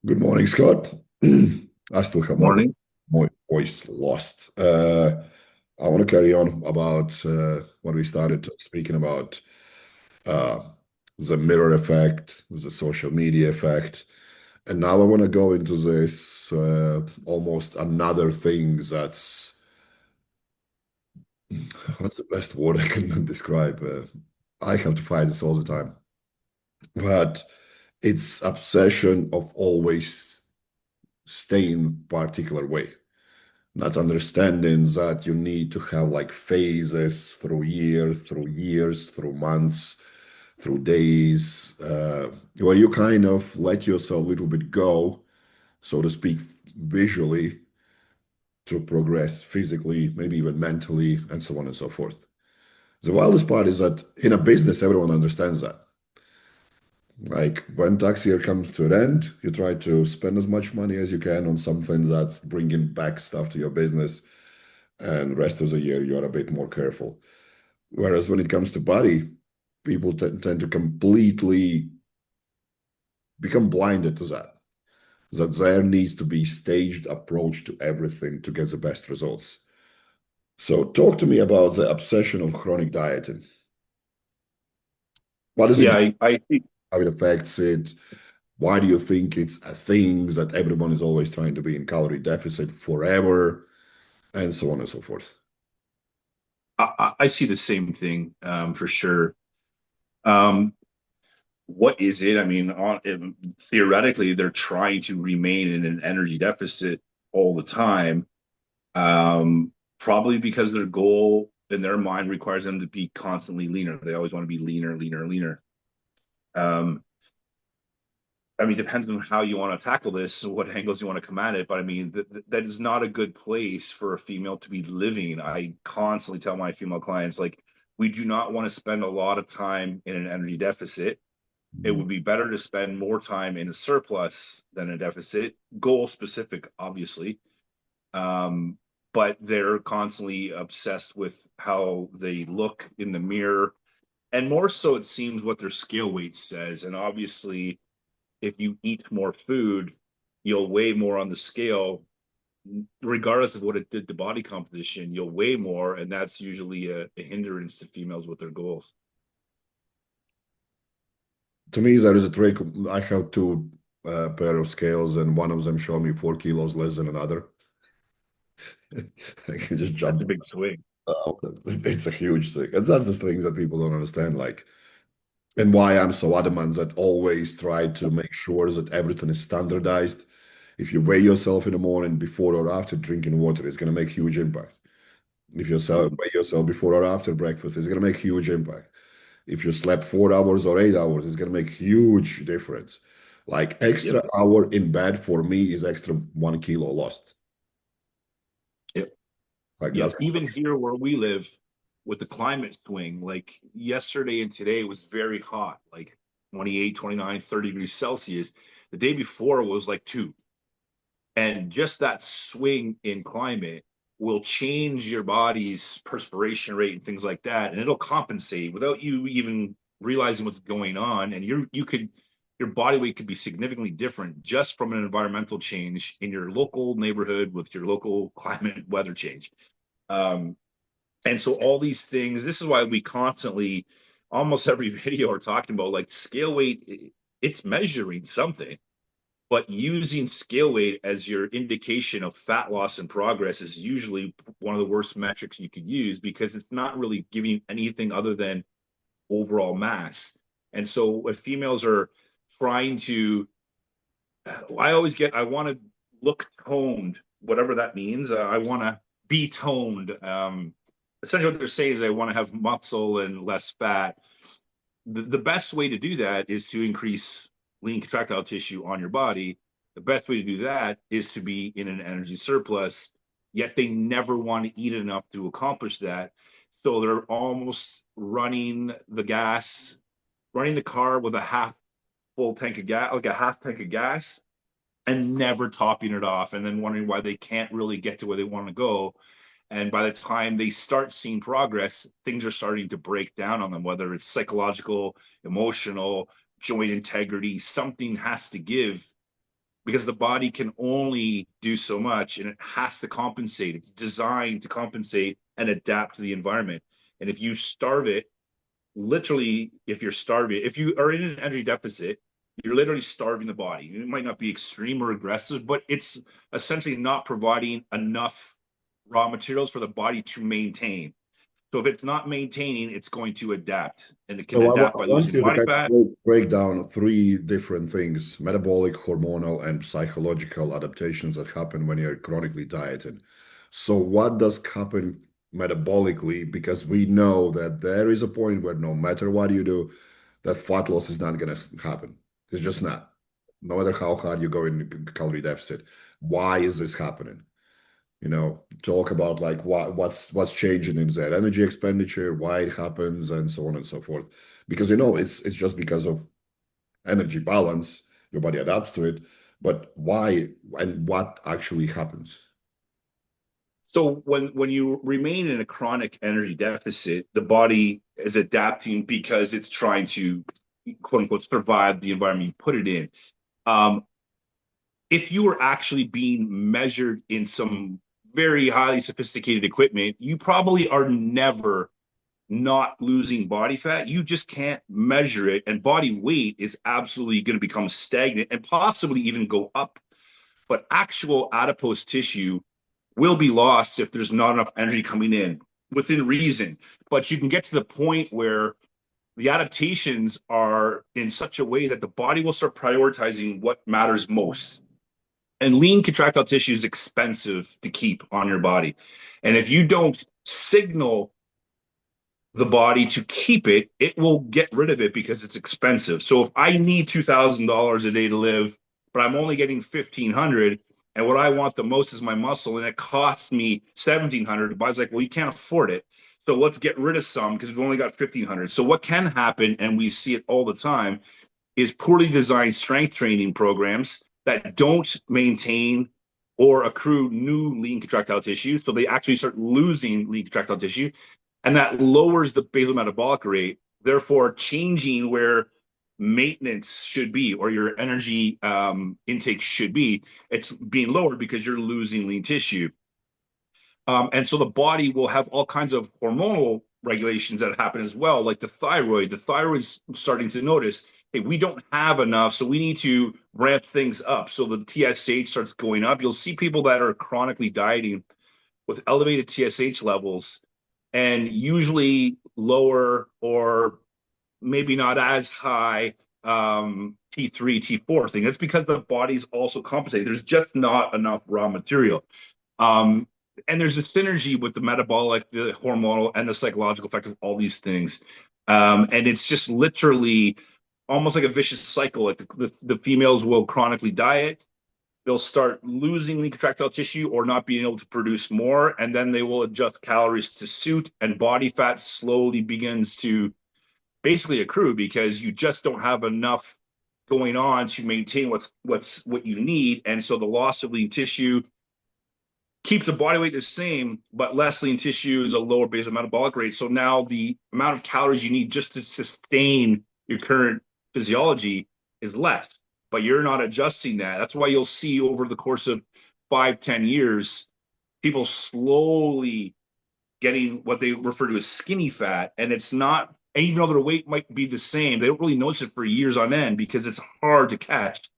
Good morning, Scott. I still have Morning. my voice lost. I want to carry on about what we started speaking about uh, the mirror effect, the social media effect. And now I want to go into this almost another thing that's what's the best word I can describe? I have to fight this all the time, but it's obsession of always staying particular way. Not understanding that you need to have like phases through years, through months, through days, where you kind of let yourself a little bit go, so to speak, visually to progress physically, maybe even mentally, and so on and so forth. The wildest part is that in a business, everyone understands that. Like when tax year comes to an end, you try to spend as much money as you can on something that's bringing back stuff to your business, and rest of the year you're a bit more careful. Whereas when it comes to body, people tend to completely become blinded to that there needs to be staged approach to everything to get the best results. So talk to me about the obsession of chronic dieting. What is it, Yeah, I think how it affects it? Why do you think it's a thing that everyone is always trying to be in calorie deficit forever, and so on and so forth? I see the same thing for sure. Um, what is it? I mean, theoretically, they're trying to remain in an energy deficit all the time, probably because their goal in their mind requires them to be constantly leaner. They always want to be leaner, leaner, leaner. Um, I mean, depends on how you want to tackle this, what angles you want to come at it. But I mean, that is not a good place for a female to be living. I constantly tell my female clients, like, we do not want to spend a lot of time in an energy deficit. It would be better to spend more time in a surplus than a deficit, goal specific, obviously. Um, but they're constantly obsessed with how they look in the mirror. And more so, it seems what their scale weight says. And obviously, if you eat more food, you'll weigh more on the scale, regardless of what it did to body composition. You'll weigh more, and that's usually a hindrance to females with their goals. To me, there is a trick. I have two pair of scales, and one of them show me 4 kilos less than another. I can just That's jump. a big swing. It's a huge thing. And that's the things that people don't understand. Like, and why I'm so adamant that always try to make sure that everything is standardized. If you weigh yourself in the morning before or after drinking water, it's going to make huge impact. If you Mhm. weigh yourself before or after breakfast, it's going to make huge impact. If you slept 4 hours or 8 hours, it's going to make huge difference. Like Yep. extra hour in bed for me is extra 1 kilo lost. Yep. Like Yep. that's Even here where we live with the climate swing, like yesterday and today it was very hot, like 28, 29, 30 degrees Celsius. The day before was like two. And just that swing in climate will change your body's perspiration rate and things like that. And it'll compensate without you even realizing what's going on. And your body weight could be significantly different just from an environmental change in your local neighborhood with your local climate weather change. Um, and so all these things, this is why we constantly, almost every video are talking about like scale weight, it's measuring something, but using scale weight as your indication of fat loss and progress is usually one of the worst metrics you could use because it's not really giving you anything other than overall mass. And so if females are trying to, I want to look toned, whatever that means. I want to be toned. Essentially, what they're saying is I want to have muscle and less fat. The best way to do that is to increase lean contractile tissue on your body. The best way to do that is to be in an energy surplus, yet they never want to eat enough to accomplish that. So they're almost running the car with a half full tank of gas, like a half tank of gas, and never topping it off, and then wondering why they can't really get to where they want to go. And by the time they start seeing progress, things are starting to break down on them, whether it's psychological, emotional, joint integrity, something has to give because the body can only do so much and it has to compensate. It's designed to compensate and adapt to the environment. And if you starve it, literally, if you're starving, if you are in an energy deficit, you're literally starving the body. It might not be extreme or aggressive, but it's essentially not providing enough raw materials for the body to maintain. So if it's not maintaining, it's going to adapt, and it can So adapt I by want losing you to body kind fat. of break down three different things: metabolic, hormonal, and psychological adaptations that happen when you're chronically dieting. So what does happen metabolically? Because we know that there is a point where no matter what you do, that fat loss is not going to happen. It's just not. No matter how hard you go in calorie deficit. Why is this happening? Talk about like what's changing in that energy expenditure, why it happens, and so on and so forth. Because it's just because of energy balance, your body adapts to it, but why and what actually happens? So when you remain in a chronic energy deficit, the body is adapting because it's trying to quote unquote survive the environment you put it in. Um, if you were actually being measured in some very highly sophisticated equipment, you probably are never not losing body fat. You just can't measure it. And body weight is absolutely going to become stagnant and possibly even go up. But actual adipose tissue will be lost if there's not enough energy coming in within reason. But you can get to the point where the adaptations are in such a way that the body will start prioritizing what matters most. And lean contractile tissue is expensive to keep on your body. And if you don't signal the body to keep it, it will get rid of it because it's expensive. So if I need $2,000 a day to live, but I'm only getting 1,500, and what I want the most is my muscle, and it costs me 1,700, the body's like, well, you can't afford it. So let's get rid of some because we've only got 1,500. So what can happen, and we see it all the time, is poorly designed strength training programs that don't maintain or accrue new lean contractile tissue. So they actually start losing lean contractile tissue, and that lowers the basal metabolic rate, therefore changing where maintenance should be or your energy intake should be. It's being lowered because you're losing lean tissue. And so the body will have all kinds of hormonal regulations that happen as well, like the thyroid. The thyroid's starting to notice, hey, we don't have enough, so we need to ramp things up. So the TSH starts going up. You'll see people that are chronically dieting with elevated TSH levels and usually lower or maybe not as high T3, T4 thing. That's because the body's also compensating. There's just not enough raw material. Um, and there's a synergy with the metabolic, the hormonal, and the psychological effect of all these things. And it's just literally almost like a vicious cycle. Like the females will chronically diet, they'll start losing lean contractile tissue or not being able to produce more, and then they will adjust calories to suit, and body fat slowly begins to basically accrue because you just don't have enough going on to maintain what you need, and so the loss of lean tissue keeps the body weight the same, but less lean tissue is a lower basal metabolic rate. So now the amount of calories you need just to sustain your current physiology is less, but you're not adjusting that. That's why you'll see over the course of 5, 10 years, people slowly getting what they refer to as skinny fat. And it's not, and even though their weight might be the same, they don't really notice it for years on end because it's hard to catch.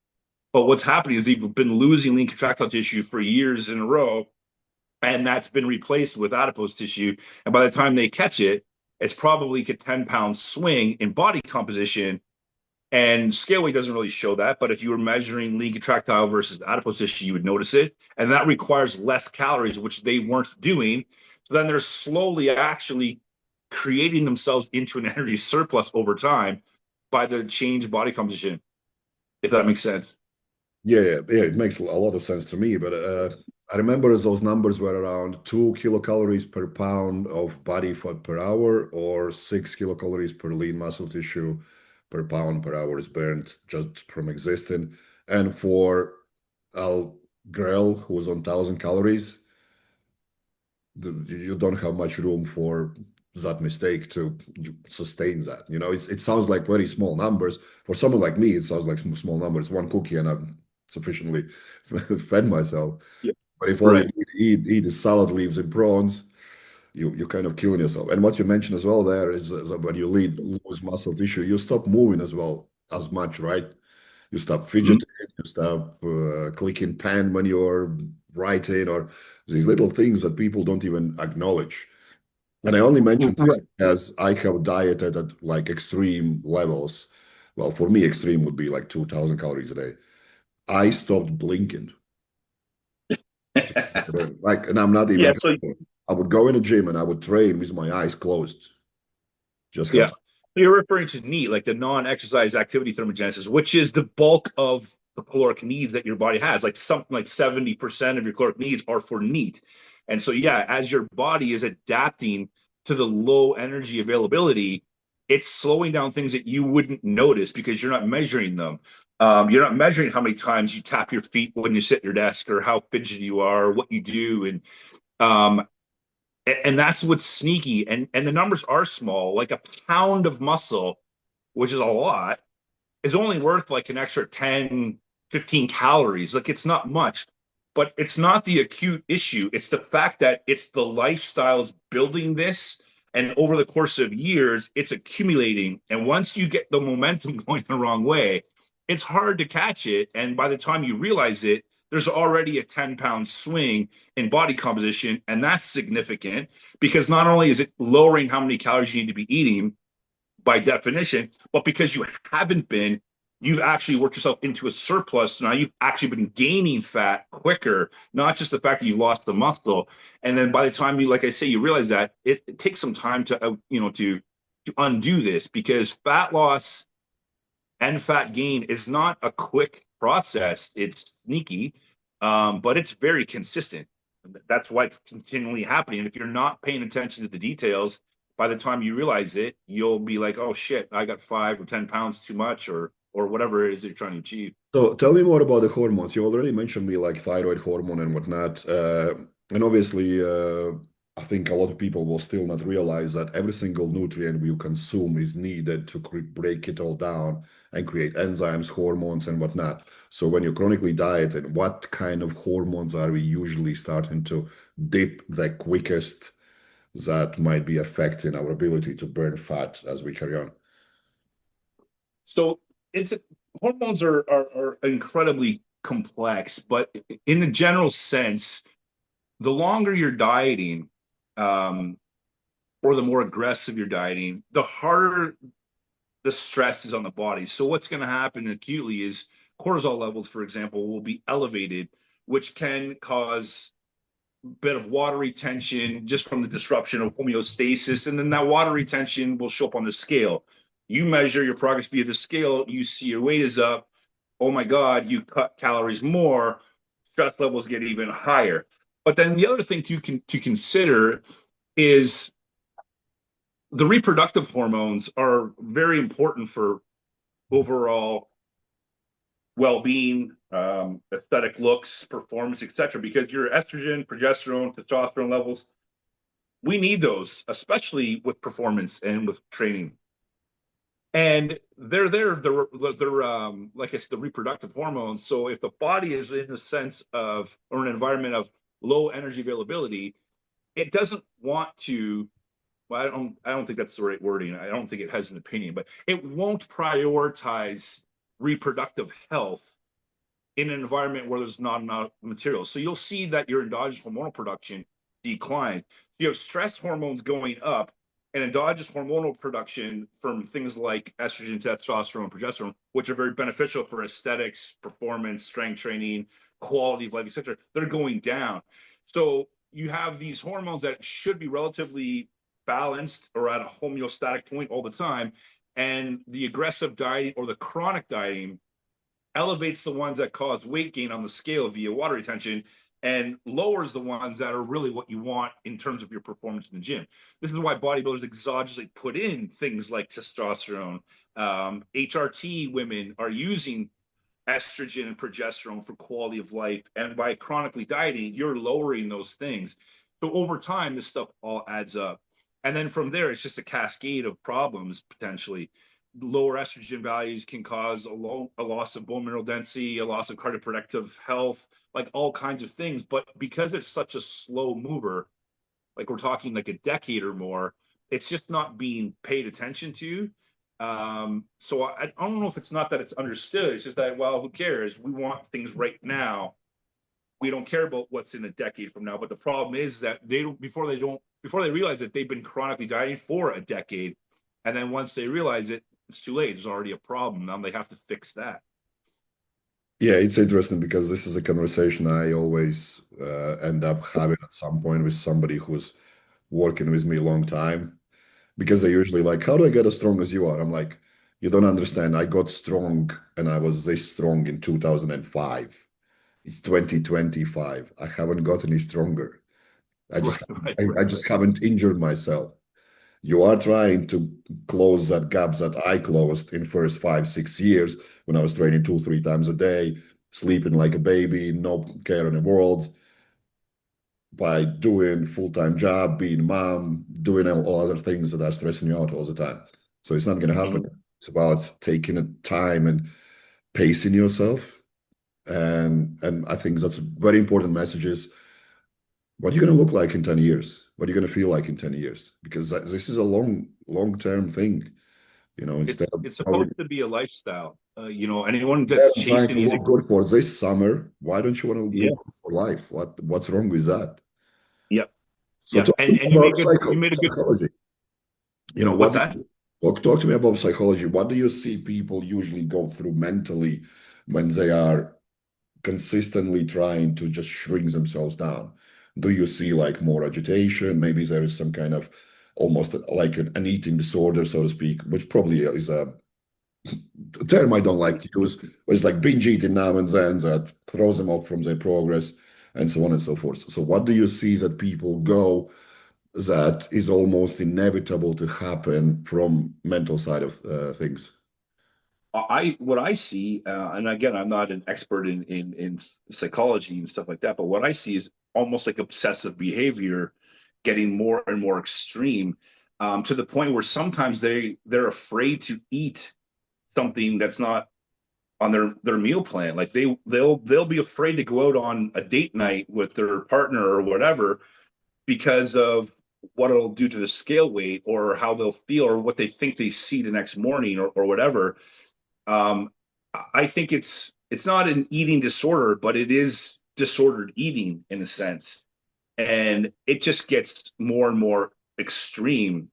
But what's happening is they've been losing lean contractile tissue for years in a row, and that's been replaced with adipose tissue. And by the time they catch it, it's probably a 10-pound swing in body composition. And scale weight doesn't really show that, but if you were measuring lean contractile versus adipose tissue, you would notice it. And that requires less calories, which they weren't doing. So then they're slowly actually creating themselves into an energy surplus over time by the change body composition, if that makes sense. Yeah, it makes a lot of sense to me. But I remember those numbers were around 2 kilocalories per pound of body fat per hour, or 6 kilocalories per lean muscle tissue per pound per hour is burned just from existing. And for a girl who's on 1,000 calories, you don't have much room for that mistake to sustain that. It sounds like very small numbers. For someone like me, it sounds like small numbers. One cookie and sufficiently fed myself. Yeah. But if all you Right. need to eat is salad leaves and prawns, you're kind of killing yourself. And what you mentioned as well there is that when you lose muscle tissue, you stop moving as well as much, right? You stop Mhm. fidgeting, you stop clicking pen when you're writing, or these little things that people don't even acknowledge. And I only mention this Right. as I have dieted at like extreme levels. Well, for me, extreme would be like 2,000 calories a day. I stopped blinking. Like, and I'm not Yeah. even, So I would go in the gym and I would train with my eyes closed. Just how yeah. You're referring to NEAT, like the non-exercise activity thermogenesis, which is the bulk of the caloric needs that your body has. Like something like 70% of your caloric needs are for NEAT. And so, yeah, as your body is adapting to the low energy availability, it's slowing down things that you wouldn't notice because you're not measuring them. You're not measuring how many times you tap your feet when you sit at your desk or how fidgety you are, or what you do. Um, and that's what's sneaky. And the numbers are small. Like a pound of muscle, which is a lot, is only worth like an extra 10, 15 calories. Like it's not much, but it's not the acute issue. It's the fact that it's the lifestyles building this. And over the course of years, it's accumulating. And once you get the momentum going the wrong way, it's hard to catch it. And by the time you realize it, there's already a 10-pound swing in body composition. And that's significant because not only is it lowering how many calories you need to be eating, by definition, but because you haven't been, you've actually worked yourself into a surplus. So now you've actually been gaining fat quicker, not just the fact that you lost the muscle. And then by the time you, like I say, you realize that it takes some time to, to undo this because fat loss and fat gain is not a quick process. It's sneaky, but it's very consistent. That's why it's continually happening. And if you're not paying attention to the details, by the time you realize it, you'll be like, "Oh shit, I got 5 or 10 pounds too much," or whatever it is you're trying to achieve. So tell me more about the hormones. You already mentioned me like thyroid hormone and whatnot. And obviously, I think a lot of people will still not realize that every single nutrient you consume is needed to break it all down and create enzymes, hormones, and whatnot. So when you're chronically dieting, what kind of hormones are we usually starting to dip the quickest that might be affecting our ability to burn fat as we carry on? So it's hormones are incredibly complex, but in a general sense, the longer you're dieting, um, or the more aggressive you're dieting, the harder the stress is on the body. So what's going to happen acutely is cortisol levels, for example, will be elevated, which can cause a bit of water retention just from the disruption of homeostasis. And then that water retention will show up on the scale. You measure your progress via the scale, you see your weight is up. Oh my God, you cut calories more, stress levels get even higher. But then the other thing to consider is the reproductive hormones are very important for overall well-being, aesthetic looks, performance, etc. Because your estrogen, progesterone, testosterone levels, we need those, especially with performance and with training. And they're like I said, the reproductive hormones. So if the body is in a sense of or an environment of low energy availability, it doesn't want to. Well, I don't think that's the right wording. I don't think it has an opinion, but it won't prioritize reproductive health in an environment where there's not enough material. So you'll see that your endogenous hormonal production decline. You have stress hormones going up and endogenous hormonal production from things like estrogen, testosterone, progesterone, which are very beneficial for aesthetics, performance, strength training, quality of life, etc. They're going down. So you have these hormones that should be relatively balanced or at a homeostatic point all the time. And the aggressive dieting or the chronic dieting elevates the ones that cause weight gain on the scale via water retention and lowers the ones that are really what you want in terms of your performance in the gym. This is why bodybuilders exogenously put in things like testosterone. HRT women are using estrogen and progesterone for quality of life. And by chronically dieting, you're lowering those things. So over time, this stuff all adds up. And then from there, it's just a cascade of problems potentially. lower estrogen values can cause a loss of bone mineral density, a loss of cardioprotective health, like all kinds of things. But because it's such a slow mover, like we're talking like a decade or more, it's just not being paid attention to. So I don't know if it's not that it's understood. It's just that, well, who cares? We want things right now. We don't care about what's in a decade from now. But the problem is that before they realize that they've been chronically dieting for a decade, and then once they realize it, it's too late. There's already a problem. Now they have to fix that. Yeah, it's interesting because this is a conversation I always end up having at some point with somebody who's working with me a long time because they usually like, how do I get as strong as you are? I'm like, you don't understand. I got strong and I was this strong in 2005. It's 2025. I haven't got any stronger. I just Right, right, I right, just right. haven't injured myself. You are trying to close that gap that I closed in first 5, 6 years when I was training 2, 3 times a day, sleeping like a baby, no care in the world, by doing full-time job, being mom, doing all other things that are stressing you out all the time. So it's not going to happen. Mhm. It's about taking the time and pacing yourself. And I think that's a very important message is what are you going to look like in 10 years? What are you going to feel like in 10 years? Because this is a long-term thing, It, instead of it's supposed to be a lifestyle. Anyone yeah, that's I'm trying chasing to these, look good for this summer. Why don't you want to yeah, look good for life? What's wrong with that? yep, So yep. talk to me And about you made a good. psychology. What's What do that? talk to me about psychology. What do you see people usually go through mentally when they are consistently trying to just shrink themselves down? Do you see like more agitation? Maybe there is some kind of almost like an eating disorder, so to speak, which probably is a term I don't like to use, but it's like binge eating now and then that throws them off from their progress and so on and so forth. So what do you see that people go that is almost inevitable to happen from mental side of things? I what I see, and again, I'm not an expert in psychology and stuff like that, but what I see is almost like obsessive behavior getting more and more extreme, to the point where sometimes they're afraid to eat something that's not on their meal plan. Like they'll be afraid to go out on a date night with their partner or whatever because of what it'll do to the scale weight or how they'll feel or what they think they see the next morning or whatever. um, I think it's not an eating disorder, but it is disordered eating in a sense, and it just gets more and more extreme.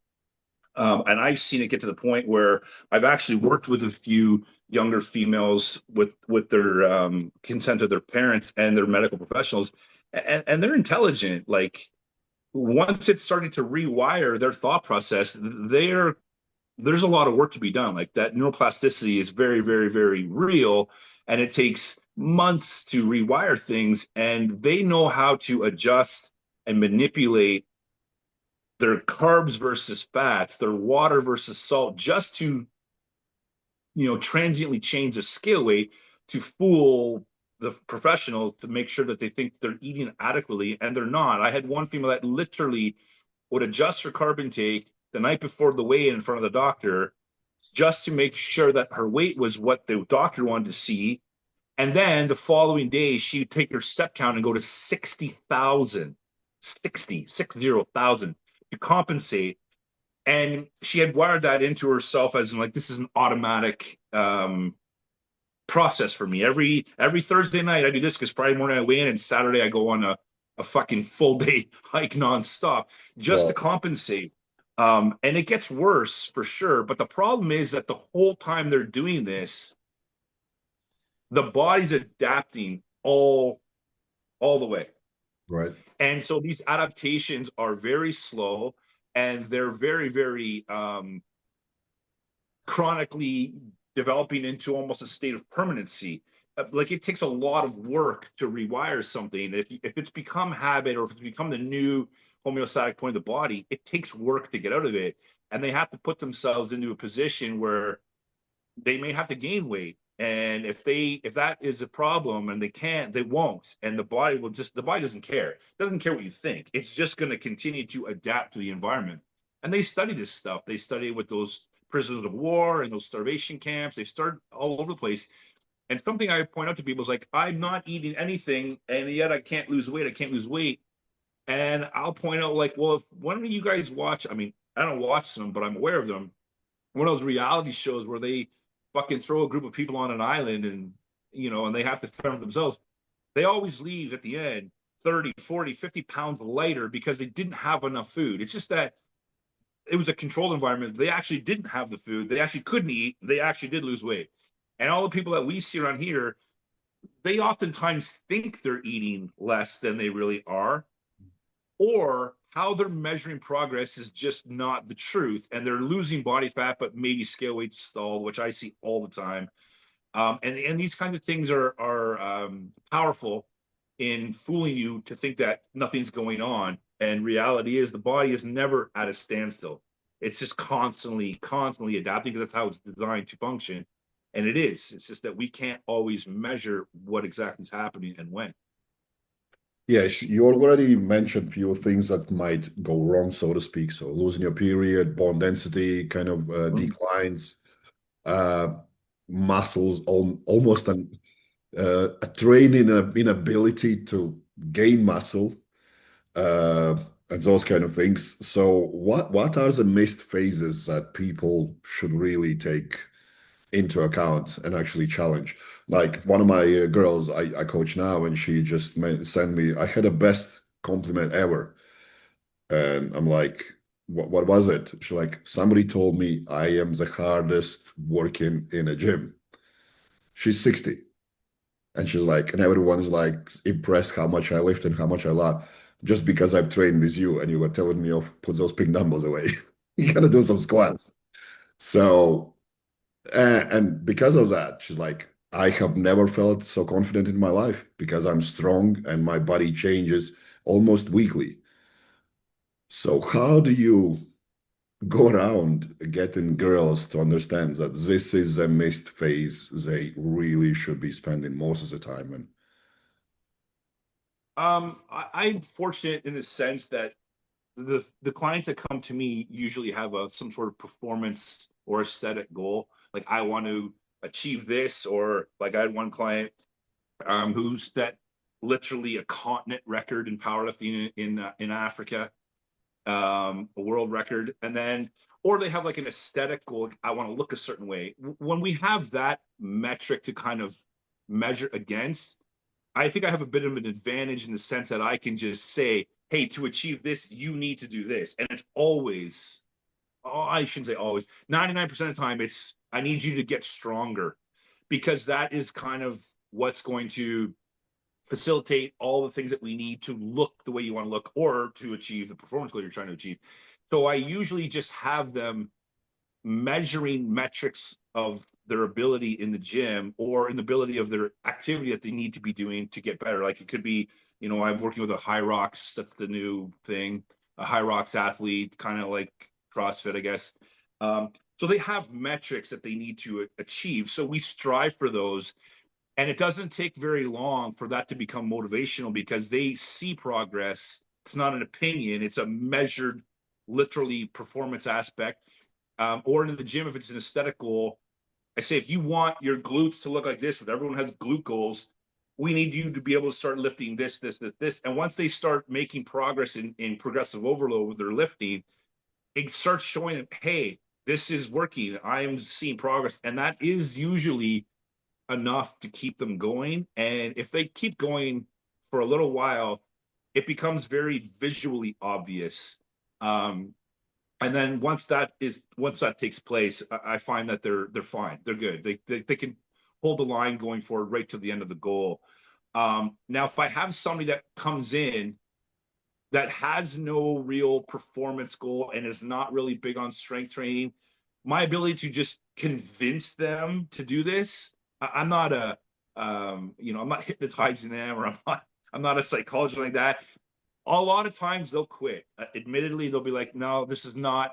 And I've seen it get to the point where I've actually worked with a few younger females with their consent of their parents and their medical professionals, and they're intelligent. Like once it's starting to rewire their thought process, there's a lot of work to be done. Like that neuroplasticity is very, very, very real, and it takes months to rewire things. And they know how to adjust and manipulate their carbs versus fats, their water versus salt, just to transiently change the scale weight to fool the professionals to make sure that they think they're eating adequately and they're not. I had one female that literally would adjust her carb intake the night before the weigh in front of the doctor just to make sure that her weight was what the doctor wanted to see. And then the following day, she'd take her step count and go to 60,000, 60,000 to compensate. And she had wired that into herself as in, like, this is an automatic process for me. Every Thursday night I do this because Friday morning I weigh in and Saturday I go on a fucking full day hike nonstop just to Right, compensate. And it gets worse for sure. But the problem is that the whole time they're doing this, the body's adapting all the way. right, And so these adaptations are very slow and they're very, very chronically developing into almost a state of permanency. Like it takes a lot of work to rewire something. If it's become habit or if it's become the new homeostatic point of the body, it takes work to get out of it. And they have to put themselves into a position where they may have to gain weight. And if that is a problem and they can't, they won't. And the body doesn't care. It doesn't care what you think. It's just going to continue to adapt to the environment. And they study this stuff. They study it with those prisoners of war and those starvation camps. They start all over the place. And something I point out to people is like, I'm not eating anything, and yet I can't lose weight. I can't lose weight. And I'll point out, like, well, if one of you guys watch, I mean, I don't watch them, but I'm aware of them. One of those reality shows where they fucking throw a group of people on an island and, and they have to fend themselves. They always leave at the end 30, 40, 50 pounds lighter because they didn't have enough food. It's just that it was a controlled environment. They actually didn't have the food. They actually couldn't eat. They actually did lose weight. And all the people that we see around here, they oftentimes think they're eating less than they really are, or how they're measuring progress is just not the truth. And they're losing body fat, but maybe scale weight stalled, which I see all the time. And these kinds of things are powerful in fooling you to think that nothing's going on. And reality is the body is never at a standstill. It's just constantly adapting because that's how it's designed to function. And it is. It's just that we can't always measure what exactly is happening and when. Yes, you already mentioned few things that might go wrong, so to speak. So losing your period, bone density kind of declines, uh, muscles, almost a training inability to gain muscle, uh, and those kind of things. So what are the missed phases that people should really take into account and actually challenge? Like one of my girls I coach now, and she just sent me, I had the best compliment ever. And I'm like, what was it? She's like, somebody told me I am the hardest working in a gym. She's 60. And she's like, and everyone's like impressed how much I lift and how much I laugh. Just because I've trained with you and you were telling me of put those big dumbbells away. You gotta do some squats. So and because of that, she's like, I have never felt so confident in my life because I'm strong and my body changes almost weekly. So how do you go around getting girls to understand that this is a missed phase they really should be spending most of the time in? I'm fortunate in the sense that the clients that come to me usually have some sort of performance or aesthetic goal. Like I want to achieve this, or like I had one client who set literally a continent record in powerlifting in Africa, a world record, and then or they have like an aesthetic goal. I want to look a certain way. When we have that metric to kind of measure against, I think I have a bit of an advantage in the sense that I can just say, hey, to achieve this, you need to do this. And it's always, oh, I shouldn't say always, 99% of the time, it's, I need you to get stronger, because that is kind of what's going to facilitate all the things that we need to look the way you want to look or to achieve the performance goal you're trying to achieve. So I usually just have them measuring metrics of their ability in the gym or in the ability of their activity that they need to be doing to get better. Like it could be, I'm working with a high rocks, that's the new thing, a high rocks athlete, kind of like CrossFit, I guess. So they have metrics that they need to achieve. So we strive for those. And it doesn't take very long for that to become motivational because they see progress. It's not an opinion, it's a measured, literally performance aspect. Or in the gym, if it's an aesthetic goal, I say, if you want your glutes to look like this, but everyone has glute goals, we need you to be able to start lifting this, this, this, this. And once they start making progress in progressive overload with their lifting, it starts showing them, hey, this is working. I'm seeing progress. And that is usually enough to keep them going. And if they keep going for a little while, it becomes very visually obvious. And then once that takes place, I find that they're fine. They're good. They can hold the line going forward right to the end of the goal. Now, if I have somebody that comes in that has no real performance goal and is not really big on strength training, my ability to just convince them to do this, I'm not I'm not hypnotizing them, or I'm not a psychologist like that. A lot of times they'll quit. Admittedly, they'll be like, no, this is not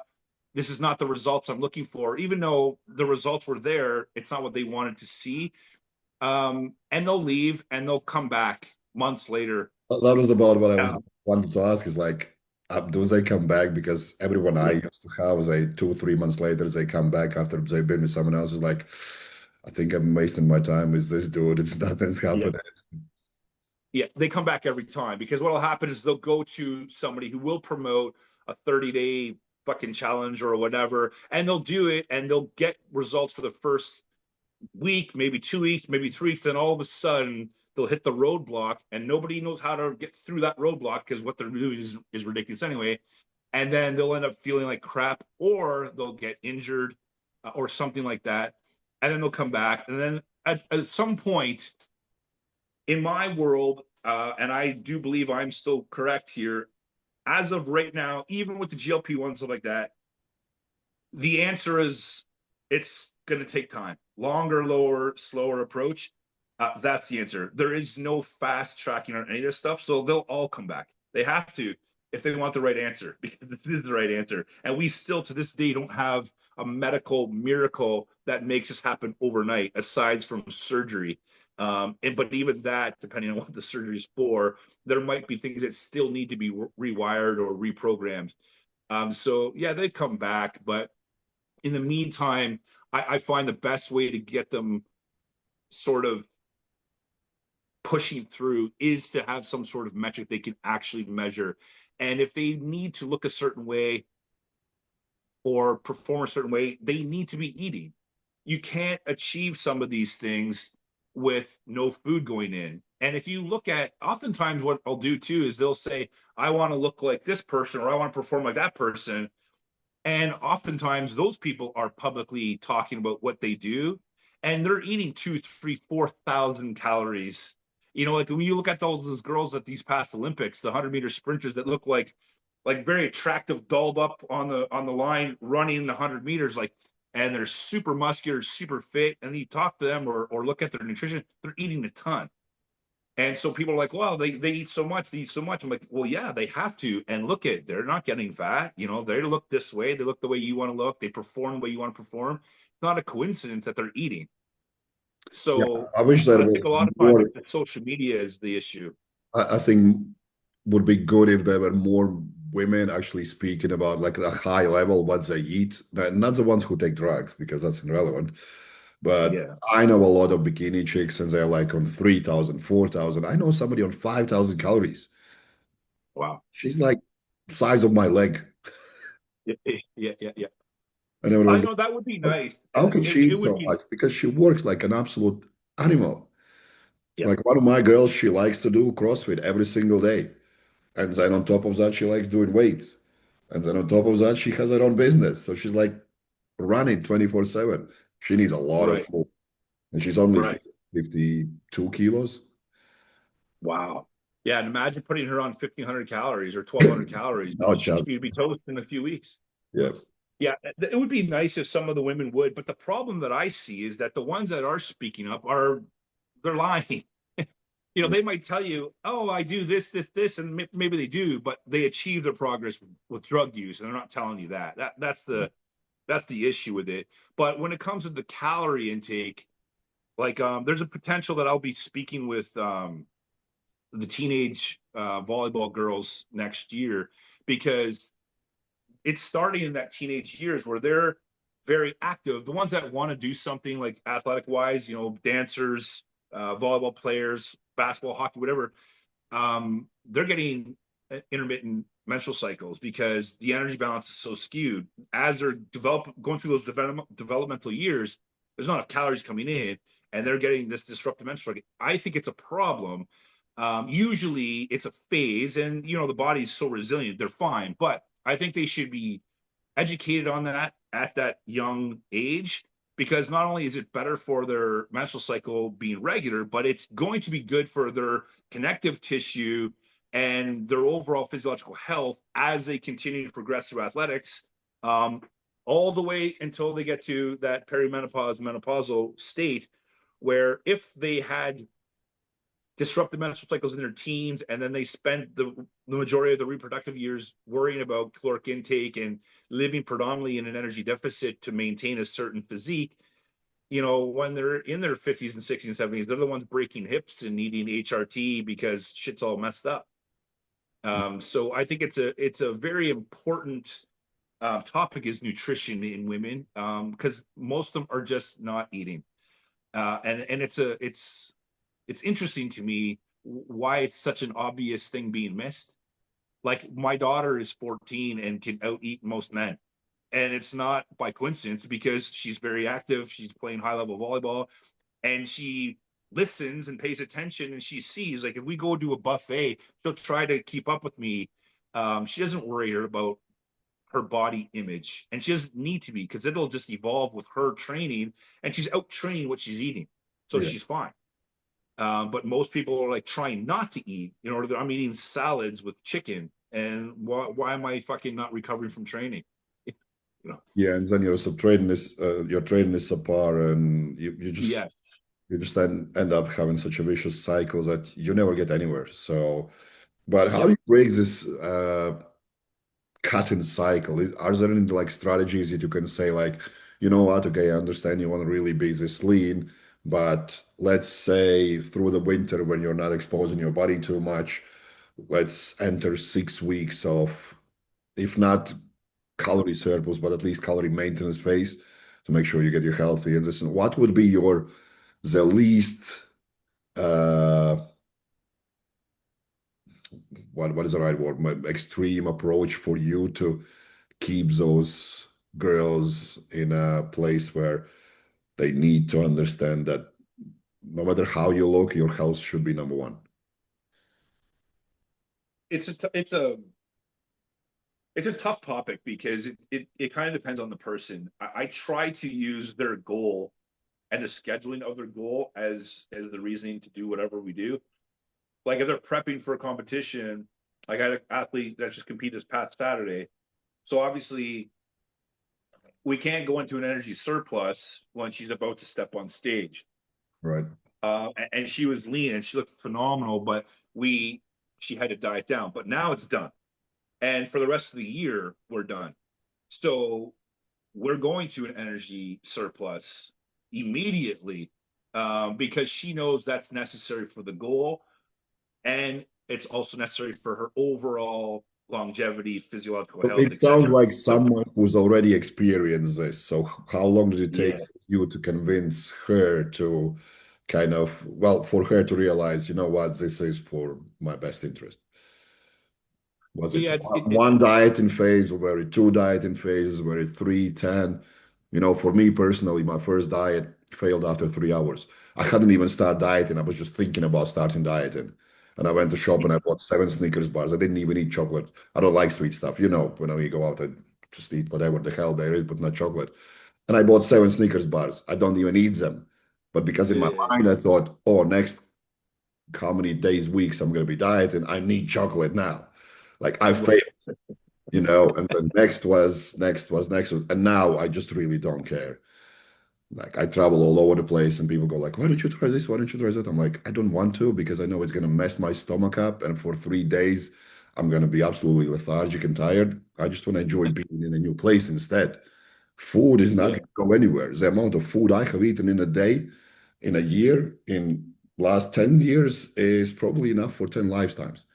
the results I'm looking for. Even though the results were there, it's not what they wanted to see. And they'll leave and they'll come back months later. That was about what I was Uh, wanting to ask is like, Do they come back? Because everyone I Yeah. used to have, they 2, 3 months later, they come back after they've been with someone else. Is like, I think I'm wasting my time with this dude. It's nothing's Yeah. happening. Yeah, they come back every time because what will happen is they'll go to somebody who will promote a 30-day fucking challenge or whatever, and they'll do it and they'll get results for the first week, maybe 2 weeks, maybe 3 weeks. Then all of a sudden they'll hit the roadblock and nobody knows how to get through that roadblock because what they're doing is ridiculous anyway. And then they'll end up feeling like crap or they'll get injured or something like that. And then they'll come back. And then at some point, in my world, and I do believe I'm still correct here, as of right now, even with the GLP-1 stuff like that, the answer is it's going to take time. Longer, lower, slower approach. That's the answer. There is no fast tracking on any of this stuff, so they'll all come back. They have to if they want the right answer, because this is the right answer. And we still, to this day, don't have a medical miracle that makes this happen overnight, aside from surgery. But even that, depending on what the surgery is for, there might be things that still need to be rewired or reprogrammed. So yeah, they come back, but in the meantime, I find the best way to get them sort of pushing through is to have some sort of metric they can actually measure. And if they need to look a certain way or perform a certain way, they need to be eating. You can't achieve some of these things with no food going in. And if you look at, oftentimes what I'll do too is they'll say, I want to look like this person or I want to perform like that person. And oftentimes those people are publicly talking about what they do, and they're eating 2, 3, 4,000 calories. Like when you look at those girls at these past Olympics, the 100-meter sprinters that look like very attractive, dolled up on the line, running the 100 meters, and they're super muscular, super fit. And you talk to them or look at their nutrition, they're eating a ton. And so people are like, well, they eat so much, they eat so much. I'm like, well, yeah, they have to. And look at, they're not getting fat. They look this way. They look the way you want to look. They perform the way you want to perform. It's not a coincidence that they're eating. Yeah, So I wish there I was think a lot of times more. it's the social media is the issue. I think would be good if there were more women actually speaking about like a high level what they eat. Not the ones who take drugs because that's irrelevant. But Yeah. I know a lot of bikini chicks and they're like on 3,000, 4,000. I know somebody on 5,000 calories. Wow. She's like size of my leg. Yeah. Yeah. Yeah. Yeah. And everyone I was know that would be like, nice. how And can she eat it would so be, much? Because she works like an absolute animal. yeah. Like one of my girls, she likes to do CrossFit every single day. And then on top of that, she likes doing weights. And then on top of that, she has her own business. So she's like running 24/7. She needs a lot of Right. food. And she's only Right. 52 kilos. Wow. Yeah. And imagine putting her on 1,500 calories or 1,200 calories. No She'd chance. be toast in a few weeks. Yeah. Yeah, it would be nice if some of the women would, but the problem that I see is that the ones that are speaking up they're lying. Yeah. They might tell you, "Oh, I do this, this, this," and maybe they do, but they achieve their progress with drug use, and they're not telling you that. That's the issue with it. But when it comes to the calorie intake, there's a potential that I'll be speaking with the teenage volleyball girls next year because it's starting in that teenage years where they're very active. The ones that want to do something like athletic wise, dancers, volleyball players, basketball, hockey, whatever, they're getting intermittent menstrual cycles because the energy balance is so skewed. As they're going through those developmental years, there's not enough calories coming in, and they're getting this disrupted menstrual cycle. I think it's a problem. Usually, it's a phase, and the body's so resilient, they're fine. But I think they should be educated on that at that young age because not only is it better for their menstrual cycle being regular, but it's going to be good for their connective tissue and their overall physiological health as they continue to progress through athletics, um, all the way until they get to that menopausal state where if they had disrupted menstrual cycles in their teens, and then they spend the majority of the reproductive years worrying about caloric intake and living predominantly in an energy deficit to maintain a certain physique. When they're in their 50s and 60s and 70s, they're the ones breaking hips and needing HRT because shit's all messed up. So I think it's a very important topic is nutrition in women, because most of them are just not eating, and it's interesting to me why it's such an obvious thing being missed. Like my daughter is 14 and can out eat most men, and it's not by coincidence because she's very active. She's playing high level volleyball, and she listens and pays attention, and she sees, like, if we go to a buffet, she'll try to keep up with me. She doesn't worry about her body image, and she doesn't need to be, because it'll just evolve with her training, and she's out training what she's eating, so Yeah. she's fine. But most people are like trying not to eat in order that I'm eating salads with chicken, and why am I fucking not recovering from training? You know? Yeah, and then your training is subpar, and Yeah, you just then end up having such a vicious cycle that you never get anywhere. So, but how yeah. do you break this cut-in cycle? Are there any like strategies that you can say like, you know what, okay, I understand you want to really be this lean, but let's say through the winter when you're not exposing your body too much, let's enter 6 weeks of, if not calorie surplus, but at least calorie maintenance phase to make sure you get your healthy. And this, what would be the least uh what is the right word? Extreme approach for you to keep those girls in a place where they need to understand that no matter how you look, your health should be number one. It's a tough topic because it kind of depends on the person. I try to use their goal and the scheduling of their goal as the reasoning to do whatever we do. Like if they're prepping for a competition, I got an athlete that just competed this past Saturday. So obviously we can't go into an energy surplus when she's about to step on stage. Right. And she was lean and she looked phenomenal, but she had to diet down. But now it's done. And for the rest of the year, we're done. So we're going to an energy surplus immediately, because she knows that's necessary for the goal. And it's also necessary for her overall longevity, physiological So health, it sounds etc. like So, someone who's already experienced this. So how long did it take yeah. for you to convince her to kind of, well, for her to realize, you know what, this is for my best interest? Was it Yeah, one dieting phase, or were it two dieting phases, were it three, 10? You know, for me personally, my first diet failed after 3 hours. I hadn't even started dieting. I was just thinking about starting dieting. And I went to shop and I bought 7 Snickers bars. I didn't even eat chocolate. I don't like sweet stuff. You know, when we go out, I just eat whatever the hell there is, but not chocolate. And I bought 7 Snickers bars. I don't even eat them. But because in my yeah, mind, I thought, oh, next how many days, weeks I'm going to be dieting, I need chocolate now. Like I right. failed, and then next was, and now I just really don't care. Like I travel all over the place, and people go like, "Why don't you try this? Why don't you try that?" I'm like, I don't want to because I know it's gonna mess my stomach up, and for 3 days I'm gonna be absolutely lethargic and tired. I just want to enjoy being in a new place instead. Food is not Yeah, gonna go anywhere. The amount of food I have eaten in a day, in a year, in last 10 years is probably enough for 10 lifetimes.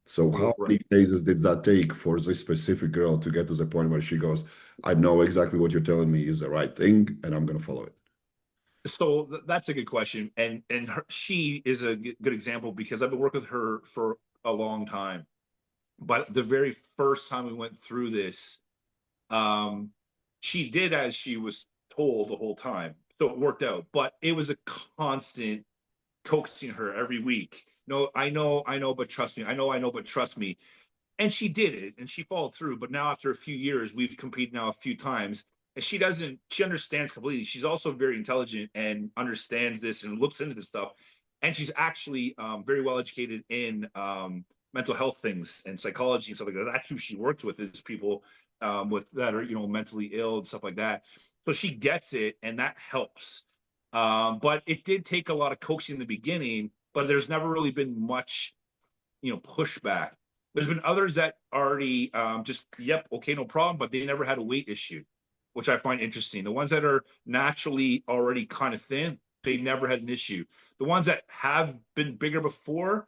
So how many right. phases did that take for this specific girl to get to the point where she goes, I know exactly what you're telling me is the right thing, and I'm going to follow it? So that's a good question, and she is a good example because I've been working with her for a long time. But the very first time we went through this, um, she did as she was told the whole time, so it worked out. But it was a constant coaxing her every week. No, I know, but trust me. I know, but trust me. And she did it, and she followed through. But now, after a few years, we've competed now a few times, and she doesn't. She understands completely. She's also very intelligent and understands this and looks into this stuff. And she's actually very well educated in mental health things and psychology and stuff like that. That's who she works with, is people with that are mentally ill and stuff like that. So she gets it, and that helps. But it did take a lot of coaching in the beginning. But there's never really been much pushback. There's been others that already just, yep, okay, no problem, but they never had a weight issue, which I find interesting. The ones that are naturally already kind of thin, they never had an issue. The ones that have been bigger before,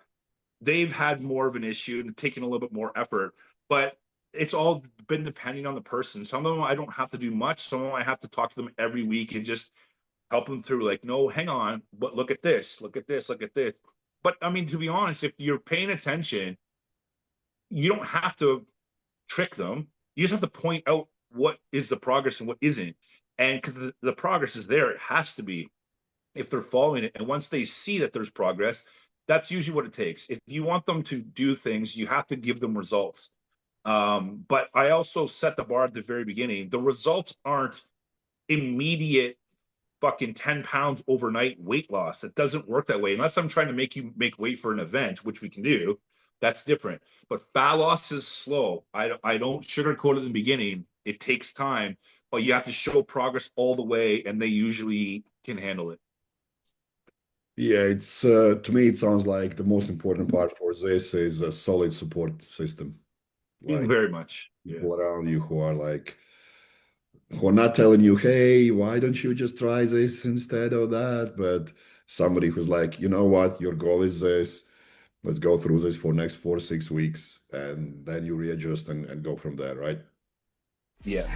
they've had more of an issue and taken a little bit more effort. But it's all been depending on the person. Some of them I don't have to do much. Some of them I have to talk to them every week and just help them through. Like, no, hang on, but look at this, look at this, look at this. But I mean, to be honest, if you're paying attention, you don't have to trick them. You just have to point out what is the progress and what isn't. And because the progress is there, it has to be if they're following it. And once they see that there's progress, that's usually what it takes. If you want them to do things, you have to give them results. But I also set the bar at the very beginning. The results aren't immediate fucking 10 pounds overnight weight loss. It doesn't work that way unless I'm trying to make you make weight for an event, which we can do. That's different. But fat loss is slow. I don't sugarcoat it in the beginning. It takes time, but you have to show progress all the way, and they usually can handle it. Yeah, it's to me it sounds like the most important part for this is a solid support system. Like Very much. Yeah. people around you who are not telling you, hey, why don't you just try this instead of that? But somebody who's like, you know what, your goal is this. Let's go through this for next 4 6 weeks, and then you readjust and go from there, right? Yeah.